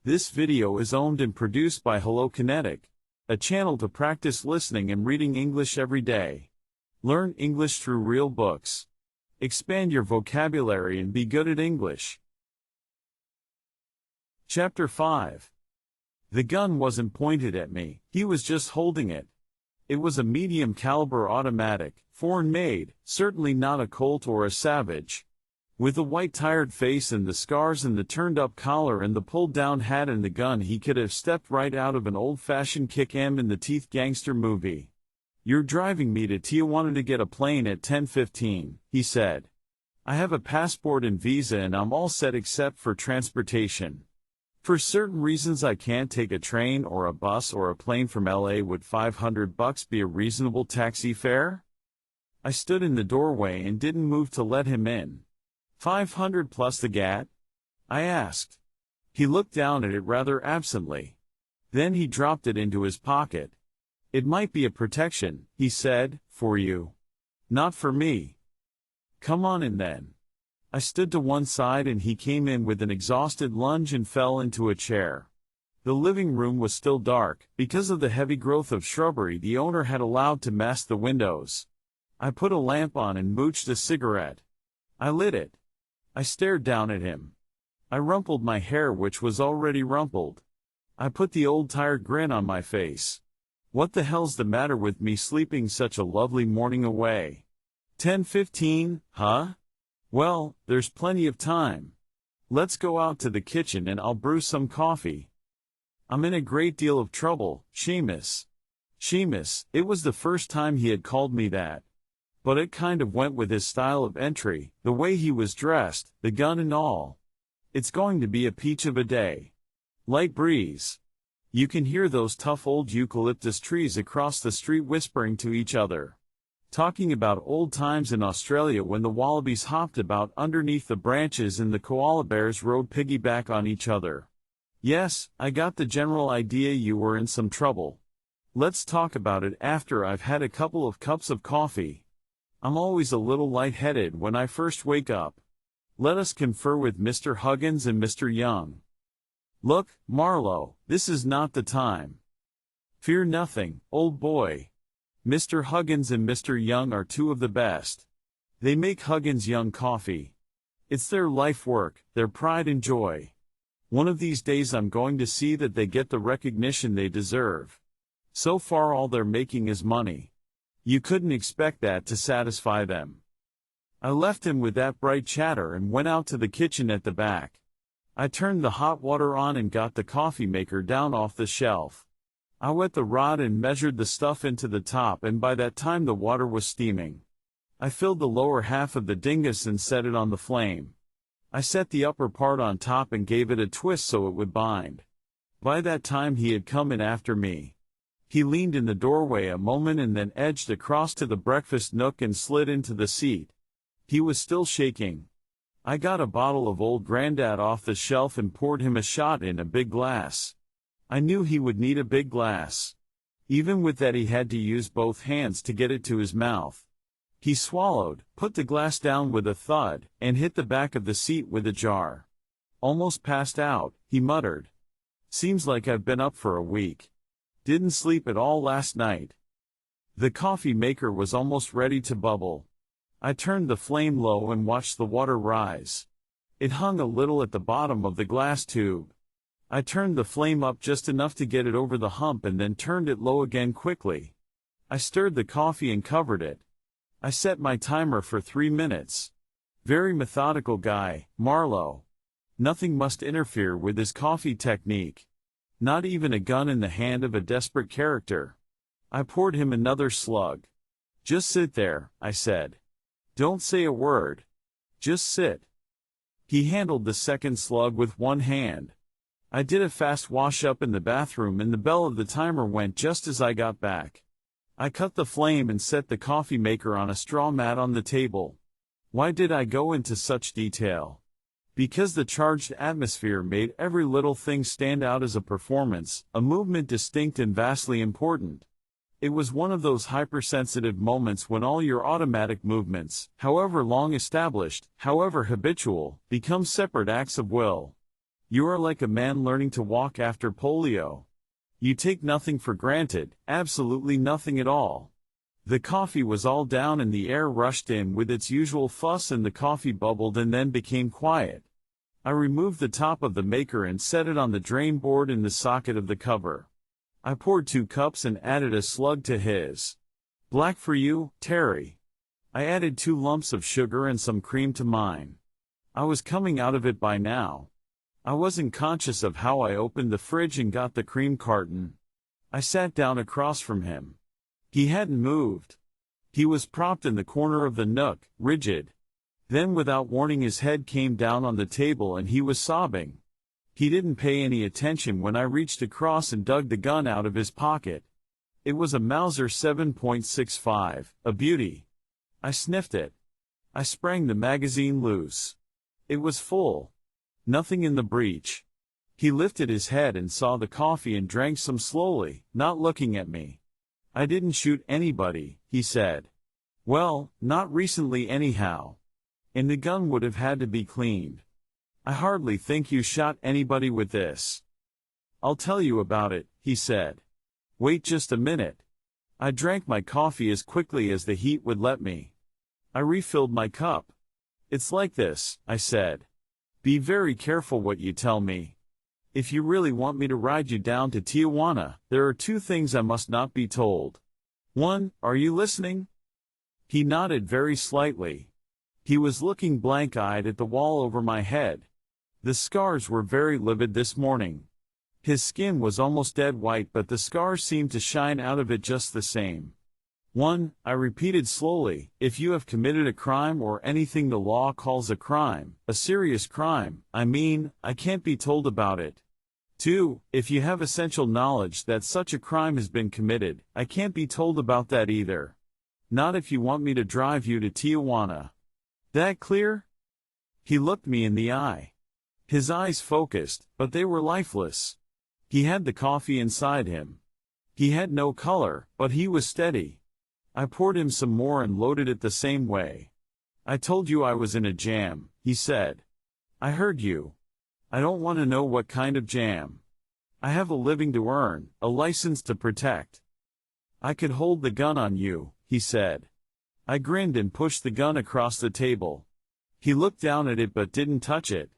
This video is owned and produced by Hello Kinetic, a channel to practice listening and reading English every day. Learn English through real books. Expand your vocabulary and be good at English. Chapter 5. The gun wasn't pointed at me, he was just holding it. It was a medium-caliber automatic, foreign-made, certainly not a Colt or a Savage. With the white tired face and the scars and the turned-up collar and the pulled-down hat and the gun, he could have stepped right out of an old-fashioned kick-em-in-the-teeth gangster movie. "You're driving me to Tijuana to get a plane at 10:15, he said. "I have a passport and visa and I'm all set except for transportation. For certain reasons I can't take a train or a bus or a plane from LA. Would $500 be a reasonable taxi fare?" I stood in the doorway and didn't move to let him in. "500 plus the GAT?" I asked. He looked down at it rather absently. Then he dropped it into his pocket. "It might be a protection," he said, "for you. Not for me." "Come on in then." I stood to one side and he came in with an exhausted lunge and fell into a chair. The living room was still dark, because of the heavy growth of shrubbery the owner had allowed to mask the windows. I put a lamp on and mooched a cigarette. I lit it. I stared down at him. I rumpled my hair, which was already rumpled. I put the old tired grin on my face. What the hell's the matter with me sleeping such a lovely morning away? 10:15, huh? Well, there's plenty of time. Let's go out to the kitchen and I'll brew some coffee. I'm in a great deal of trouble, Seamus. Seamus, it was the first time he had called me that. But it kind of went with his style of entry, the way he was dressed, the gun and all. It's going to be a peach of a day. Light breeze. You can hear those tough old eucalyptus trees across the street whispering to each other. Talking about old times in Australia when the wallabies hopped about underneath the branches and the koala bears rode piggyback on each other. Yes, I got the general idea you were in some trouble. Let's talk about it after I've had a couple of cups of coffee. I'm always a little lightheaded when I first wake up. Let us confer with Mr. Huggins and Mr. Young. Look, Marlowe, this is not the time. Fear nothing, old boy. Mr. Huggins and Mr. Young are two of the best. They make Huggins-Young coffee. It's their life work, their pride and joy. One of these days I'm going to see that they get the recognition they deserve. So far all they're making is money. You couldn't expect that to satisfy them. I left him with that bright chatter and went out to the kitchen at the back. I turned the hot water on and got the coffee maker down off the shelf. I wet the rod and measured the stuff into the top, and by that time the water was steaming. I filled the lower half of the dingus and set it on the flame. I set the upper part on top and gave it a twist so it would bind. By that time he had come in after me. He leaned in the doorway a moment and then edged across to the breakfast nook and slid into the seat. He was still shaking. I got a bottle of Old Grandad off the shelf and poured him a shot in a big glass. I knew he would need a big glass. Even with that he had to use both hands to get it to his mouth. He swallowed, put the glass down with a thud, and hit the back of the seat with a jar. "Almost passed out," he muttered. "Seems like I've been up for a week. Didn't sleep at all last night." The coffee maker was almost ready to bubble. I turned the flame low and watched the water rise. It hung a little at the bottom of the glass tube. I turned the flame up just enough to get it over the hump and then turned it low again quickly. I stirred the coffee and covered it. I set my timer for 3 minutes. Very methodical guy, Marlowe. Nothing must interfere with his coffee technique. Not even a gun in the hand of a desperate character. I poured him another slug. "Just sit there," I said. "Don't say a word. Just sit." He handled the second slug with one hand. I did a fast wash-up in the bathroom and the bell of the timer went just as I got back. I cut the flame and set the coffee maker on a straw mat on the table. Why did I go into such detail? Because the charged atmosphere made every little thing stand out as a performance, a movement distinct and vastly important. It was one of those hypersensitive moments when all your automatic movements, however long established, however habitual, become separate acts of will. You are like a man learning to walk after polio. You take nothing for granted, absolutely nothing at all. The coffee was all down and the air rushed in with its usual fuss and the coffee bubbled and then became quiet. I removed the top of the maker and set it on the drain board in the socket of the cover. I poured 2 cups and added a slug to his. Black for you, Terry. I added 2 lumps of sugar and some cream to mine. I was coming out of it by now. I wasn't conscious of how I opened the fridge and got the cream carton. I sat down across from him. He hadn't moved. He was propped in the corner of the nook, rigid. Then without warning his head came down on the table and he was sobbing. He didn't pay any attention when I reached across and dug the gun out of his pocket. It was a Mauser 7.65, a beauty. I sniffed it. I sprang the magazine loose. It was full. Nothing in the breech. He lifted his head and saw the coffee and drank some slowly, not looking at me. I didn't shoot anybody, he said. Well, not recently anyhow. And the gun would have had to be cleaned. I hardly think you shot anybody with this. I'll tell you about it, he said. Wait just a minute. I drank my coffee as quickly as the heat would let me. I refilled my cup. It's like this, I said. Be very careful what you tell me. If you really want me to ride you down to Tijuana, there are 2 things I must not be told. 1, are you listening? He nodded very slightly. He was looking blank-eyed at the wall over my head. The scars were very livid this morning. His skin was almost dead white but the scars seemed to shine out of it just the same. 1, I repeated slowly, if you have committed a crime or anything the law calls a crime, a serious crime, I can't be told about it. 2, if you have essential knowledge that such a crime has been committed, I can't be told about that either. Not if you want me to drive you to Tijuana. That clear? He looked me in the eye. His eyes focused, but they were lifeless. He had the coffee inside him. He had no color, but he was steady. I poured him some more and loaded it the same way. I told you I was in a jam, he said. I heard you. I don't want to know what kind of jam. I have a living to earn, a license to protect. I could hold the gun on you, he said. I grinned and pushed the gun across the table. He looked down at it but didn't touch it.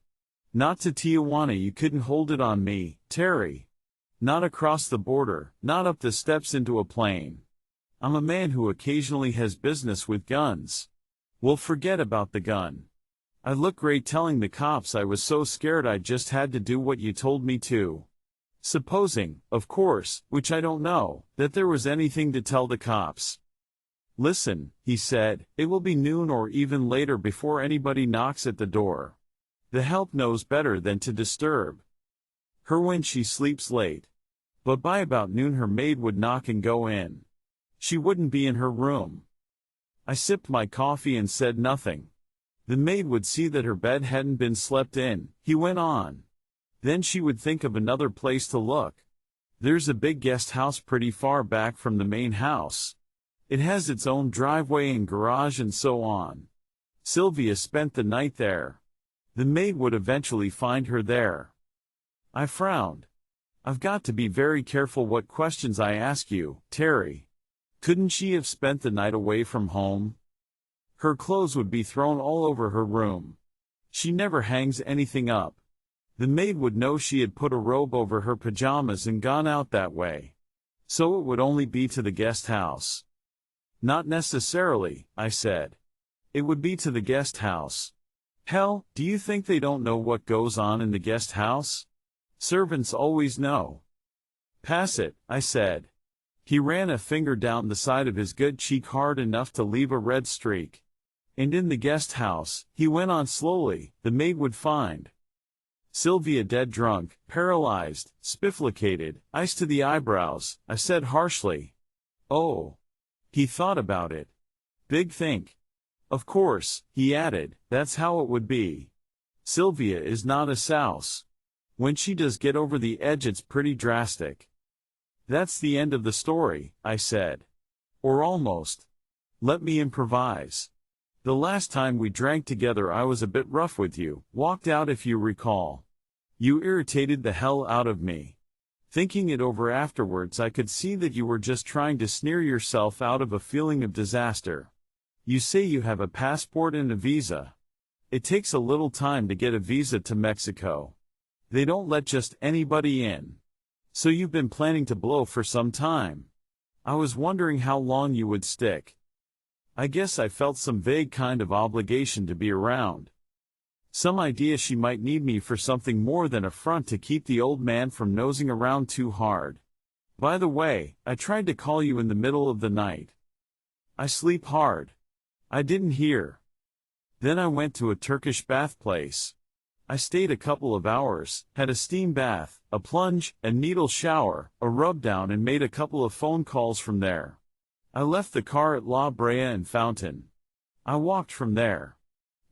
Not to Tijuana, you couldn't hold it on me, Terry. Not across the border, not up the steps into a plane. I'm a man who occasionally has business with guns. We'll forget about the gun. I looked great telling the cops I was so scared I just had to do what you told me to. Supposing, of course, which I don't know, that there was anything to tell the cops. Listen, he said, it will be noon or even later before anybody knocks at the door. The help knows better than to disturb her when she sleeps late. But by about noon her maid would knock and go in. She wouldn't be in her room. I sipped my coffee and said nothing. The maid would see that her bed hadn't been slept in, he went on. Then she would think of another place to look. There's a big guest house pretty far back from the main house. It has its own driveway and garage and so on. Sylvia spent the night there. The maid would eventually find her there. I frowned. I've got to be very careful what questions I ask you, Terry. Couldn't she have spent the night away from home? Her clothes would be thrown all over her room. She never hangs anything up. The maid would know she had put a robe over her pajamas and gone out that way. So it would only be to the guest house. Not necessarily, I said. It would be to the guest house. Hell, do you think they don't know what goes on in the guest house? Servants always know. Pass it, I said. He ran a finger down the side of his good cheek hard enough to leave a red streak. And in the guest house, he went on slowly, the maid would find Sylvia dead drunk, paralyzed, spifflicated, ice to the eyebrows, I said harshly. Oh. He thought about it. Big think. Of course, he added, that's how it would be. Sylvia is not a souse. When she does get over the edge it's pretty drastic. That's the end of the story, I said. Or almost. Let me improvise. The last time we drank together I was a bit rough with you, walked out if you recall. You irritated the hell out of me. Thinking it over afterwards, I could see that you were just trying to sneer yourself out of a feeling of disaster. You say you have a passport and a visa. It takes a little time to get a visa to Mexico. They don't let just anybody in. So you've been planning to blow for some time. I was wondering how long you would stick. I guess I felt some vague kind of obligation to be around. Some idea she might need me for something more than a front to keep the old man from nosing around too hard. By the way, I tried to call you in the middle of the night. I sleep hard. I didn't hear. Then I went to a Turkish bath place. I stayed a couple of hours, had a steam bath, a plunge, a needle shower, a rub down, and made a couple of phone calls from there. I left the car at La Brea and Fountain. I walked from there.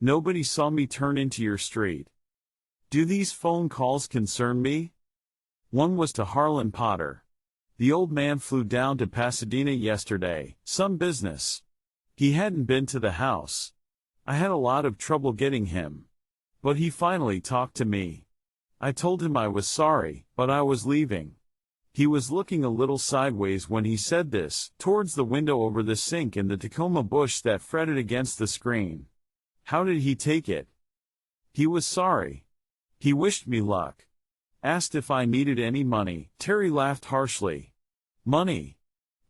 Nobody saw me turn into your street. Do these phone calls concern me? One was to Harlan Potter. The old man flew down to Pasadena yesterday, some business. He hadn't been to the house. I had a lot of trouble getting him. But he finally talked to me. I told him I was sorry, but I was leaving. He was looking a little sideways when he said this, towards the window over the sink and the Tacoma bush that fretted against the screen. How did he take it? He was sorry. He wished me luck. Asked if I needed any money. Terry laughed harshly. Money.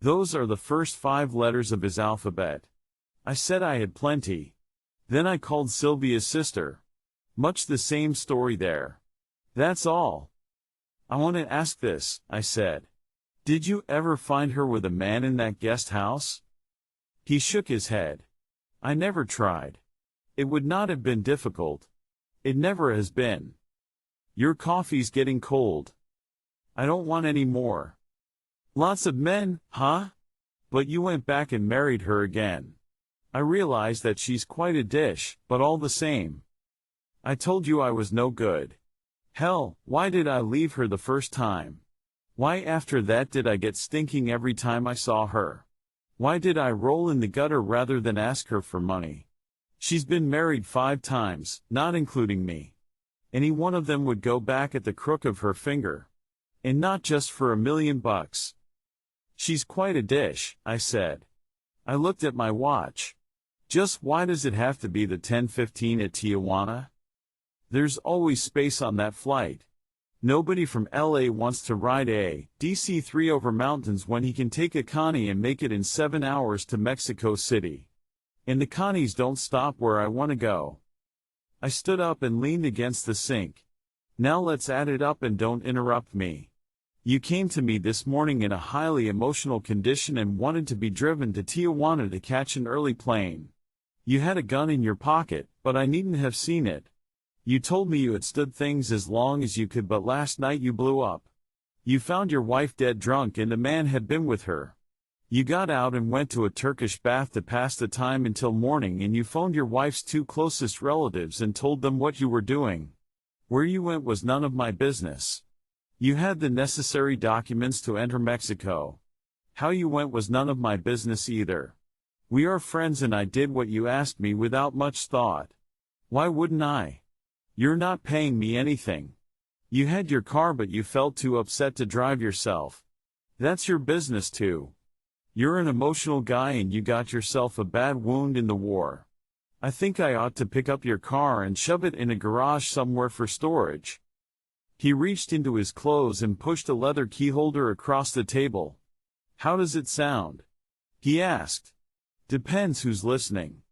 Those are the first 5 letters of his alphabet. I said I had plenty. Then I called Sylvia's sister. Much the same story there. That's all. I want to ask this, I said. Did you ever find her with a man in that guest house? He shook his head. I never tried. It would not have been difficult. It never has been. Your coffee's getting cold. I don't want any more. Lots of men, huh? But you went back and married her again. I realize that she's quite a dish, but all the same. I told you I was no good. Hell, why did I leave her the first time? Why after that did I get stinking every time I saw her? Why did I roll in the gutter rather than ask her for money? She's been married 5 times, not including me. Any one of them would go back at the crook of her finger. And not just for $1 million. She's quite a dish, I said. I looked at my watch. Just why does it have to be the 10:15 at Tijuana? There's always space on that flight. Nobody from LA wants to ride a DC-3 over mountains when he can take a Connie and make it in 7 hours to Mexico City. And the Connies don't stop where I want to go. I stood up and leaned against the sink. Now let's add it up and don't interrupt me. You came to me this morning in a highly emotional condition and wanted to be driven to Tijuana to catch an early plane. You had a gun in your pocket, but I needn't have seen it. You told me you had stood things as long as you could, but last night you blew up. You found your wife dead drunk and a man had been with her. You got out and went to a Turkish bath to pass the time until morning, and you phoned your wife's 2 closest relatives and told them what you were doing. Where you went was none of my business. You had the necessary documents to enter Mexico. How you went was none of my business either. We are friends and I did what you asked me without much thought. Why wouldn't I? You're not paying me anything. You had your car but you felt too upset to drive yourself. That's your business too. You're an emotional guy and you got yourself a bad wound in the war. I think I ought to pick up your car and shove it in a garage somewhere for storage. He reached into his clothes and pushed a leather keyholder across the table. How does it sound? He asked. Depends who's listening.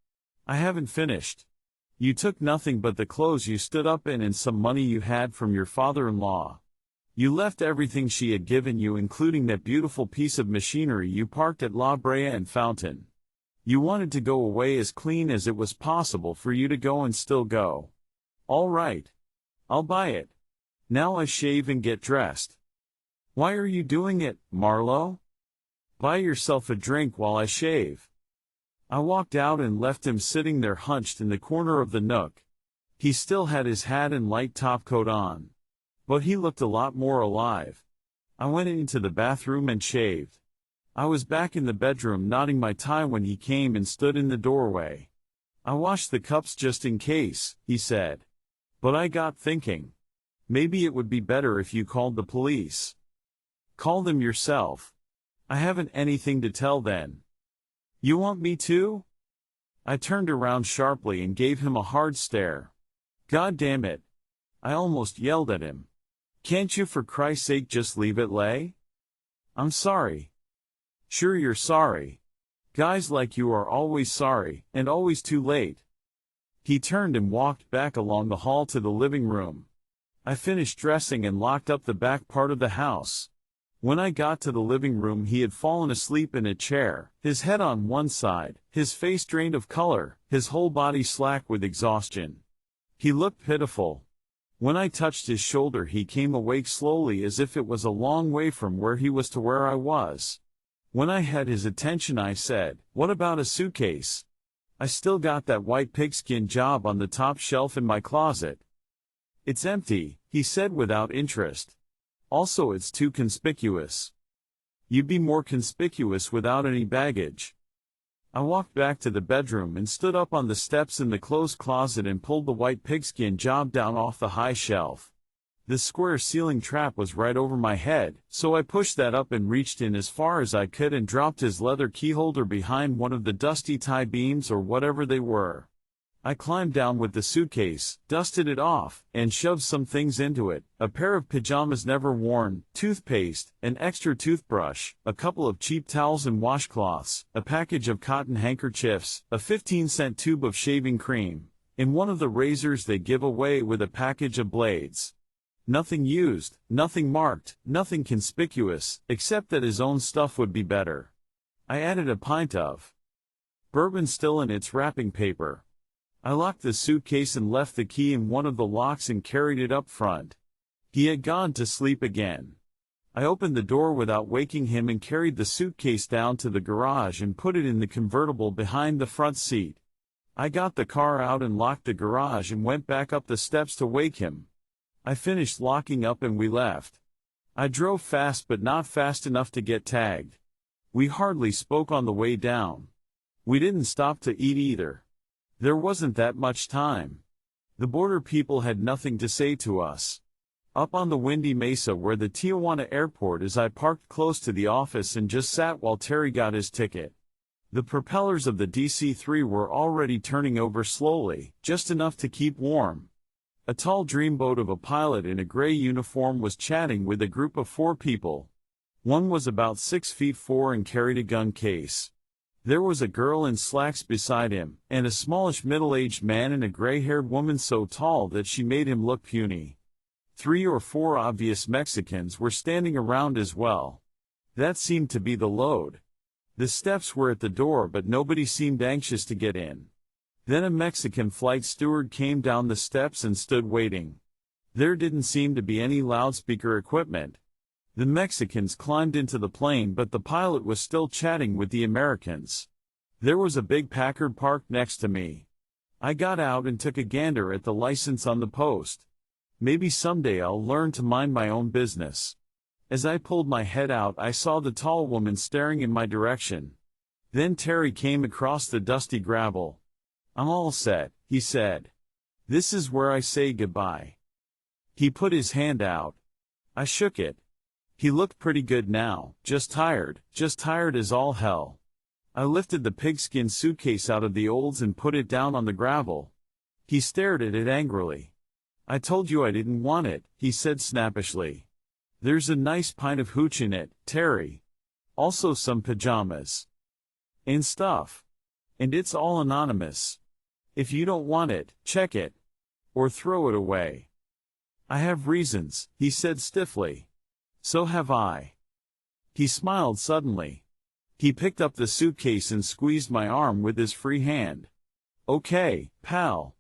I haven't finished. You took nothing but the clothes you stood up in and some money you had from your father-in-law. You left everything she had given you, including that beautiful piece of machinery you parked at La Brea and Fountain. You wanted to go away as clean as it was possible for you to go and still go. All right. I'll buy it. Now I shave and get dressed. Why are you doing it, Marlowe? Buy yourself a drink while I shave. I walked out and left him sitting there hunched in the corner of the nook. He still had his hat and light topcoat on. But he looked a lot more alive. I went into the bathroom and shaved. I was back in the bedroom knotting my tie when he came and stood in the doorway. I washed the cups just in case, he said. But I got thinking. Maybe it would be better if you called the police. Call them yourself. I haven't anything to tell then. You want me to? I turned around sharply and gave him a hard stare. God damn it. I almost yelled at him. Can't you for Christ's sake just leave it lay? I'm sorry. Sure you're sorry. Guys like you are always sorry, and always too late. He turned and walked back along the hall to the living room. I finished dressing and locked up the back part of the house. When I got to the living room, he had fallen asleep in a chair, his head on one side, his face drained of color, his whole body slack with exhaustion. He looked pitiful. When I touched his shoulder, he came awake slowly, as if it was a long way from where he was to where I was. When I had his attention, I said, "What about a suitcase? I still got that white pigskin job on the top shelf in my closet." "It's empty," he said without interest. "Also, it's too conspicuous. You'd be more conspicuous without any baggage." I walked back to the bedroom and stood up on the steps in the clothes closet and pulled the white pigskin job down off the high shelf. The square ceiling trap was right over my head, so I pushed that up and reached in as far as I could and dropped his leather keyholder behind one of the dusty tie beams or whatever they were. I climbed down with the suitcase, dusted it off, and shoved some things into it: a pair of pajamas never worn, toothpaste, an extra toothbrush, a couple of cheap towels and washcloths, a package of cotton handkerchiefs, a 15-cent tube of shaving cream, and one of the razors they give away with a package of blades. Nothing used, nothing marked, nothing conspicuous, except that his own stuff would be better. I added a pint of bourbon still in its wrapping paper. I locked the suitcase and left the key in one of the locks and carried it up front. He had gone to sleep again. I opened the door without waking him and carried the suitcase down to the garage and put it in the convertible behind the front seat. I got the car out and locked the garage and went back up the steps to wake him. I finished locking up and we left. I drove fast, but not fast enough to get tagged. We hardly spoke on the way down. We didn't stop to eat either. There wasn't that much time. The border people had nothing to say to us. Up on the windy mesa where the Tijuana airport is, I parked close to the office and just sat while Terry got his ticket. The propellers of the DC-3 were already turning over slowly, just enough to keep warm. A tall dreamboat of a pilot in a gray uniform was chatting with a group of 4 people. One was about 6'4" and carried a gun case. There was a girl in slacks beside him, and a smallish middle-aged man and a gray-haired woman so tall that she made him look puny. 3 or 4 obvious Mexicans were standing around as well. That seemed to be the load. The steps were at the door, but nobody seemed anxious to get in. Then a Mexican flight steward came down the steps and stood waiting. There didn't seem to be any loudspeaker equipment. The Mexicans climbed into the plane, but the pilot was still chatting with the Americans. There was a big Packard parked next to me. I got out and took a gander at the license on the post. Maybe someday I'll learn to mind my own business. As I pulled my head out, I saw the tall woman staring in my direction. Then Terry came across the dusty gravel. "I'm all set," he said. "This is where I say goodbye." He put his hand out. I shook it. He looked pretty good now, just tired as all hell. I lifted the pigskin suitcase out of the olds and put it down on the gravel. He stared at it angrily. "I told you I didn't want it," he said snappishly. "There's a nice pint of hooch in it, Terry. Also some pajamas. And stuff. And it's all anonymous. If you don't want it, check it. Or throw it away." "I have reasons," he said stiffly. "So have I." He smiled suddenly. He picked up the suitcase and squeezed my arm with his free hand. "Okay, pal.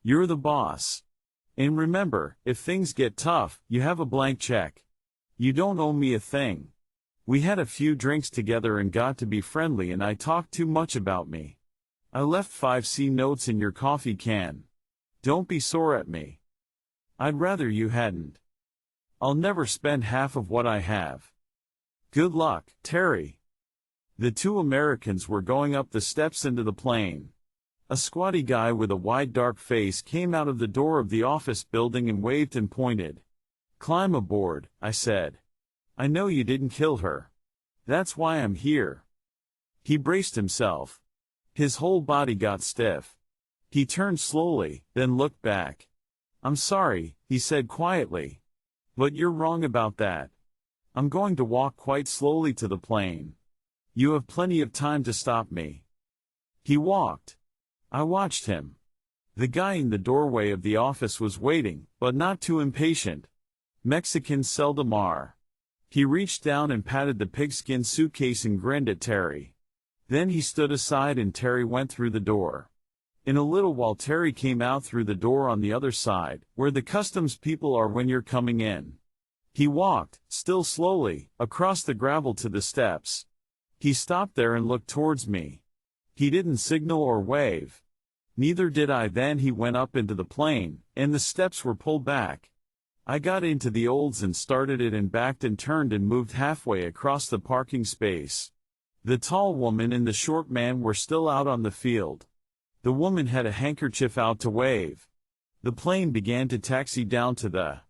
You're the boss. And remember, if things get tough, you have a blank check. You don't owe me a thing. We had a few drinks together and got to be friendly, and I talked too much about me. I left 5C notes in your coffee can. Don't be sore at me. I'd rather you hadn't. I'll never spend half of what I have. Good luck, Terry." The 2 Americans were going up the steps into the plane. A squatty guy with a wide dark face came out of the door of the office building and waved and pointed. Climb aboard, I said. I know you didn't kill her. That's why I'm here. He braced himself. His whole body got stiff. He turned slowly, then looked back. I'm sorry, he said quietly. But you're wrong about that. I'm going to walk quite slowly to the plane. You have plenty of time to stop me. He walked. I watched him. The guy in the doorway of the office was waiting, but not too impatient. Mexicans seldom are. He reached down and patted the pigskin suitcase and grinned at Terry. Then he stood aside and Terry went through the door. In a little while Terry came out through the door on the other side, where the customs people are when you're coming in. He walked, still slowly, across the gravel to the steps. He stopped there and looked towards me. He didn't signal or wave. Neither did I. Then he went up into the plane, and the steps were pulled back. I got into the Olds and started it and backed and turned and moved halfway across the parking space. The tall woman and the short man were still out on the field. The woman had a handkerchief out to wave. The plane began to taxi down to the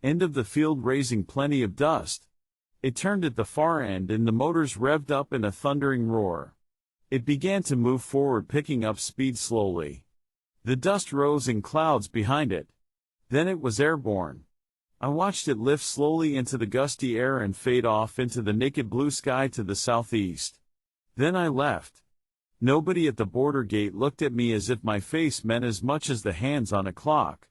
end of the field, raising plenty of dust. It turned at the far end and the motors revved up in a thundering roar. It began to move forward, picking up speed slowly. The dust rose in clouds behind it. Then it was airborne. I watched it lift slowly into the gusty air and fade off into the naked blue sky to the southeast. Then I left. Nobody at the border gate looked at me as if my face meant as much as the hands on a clock.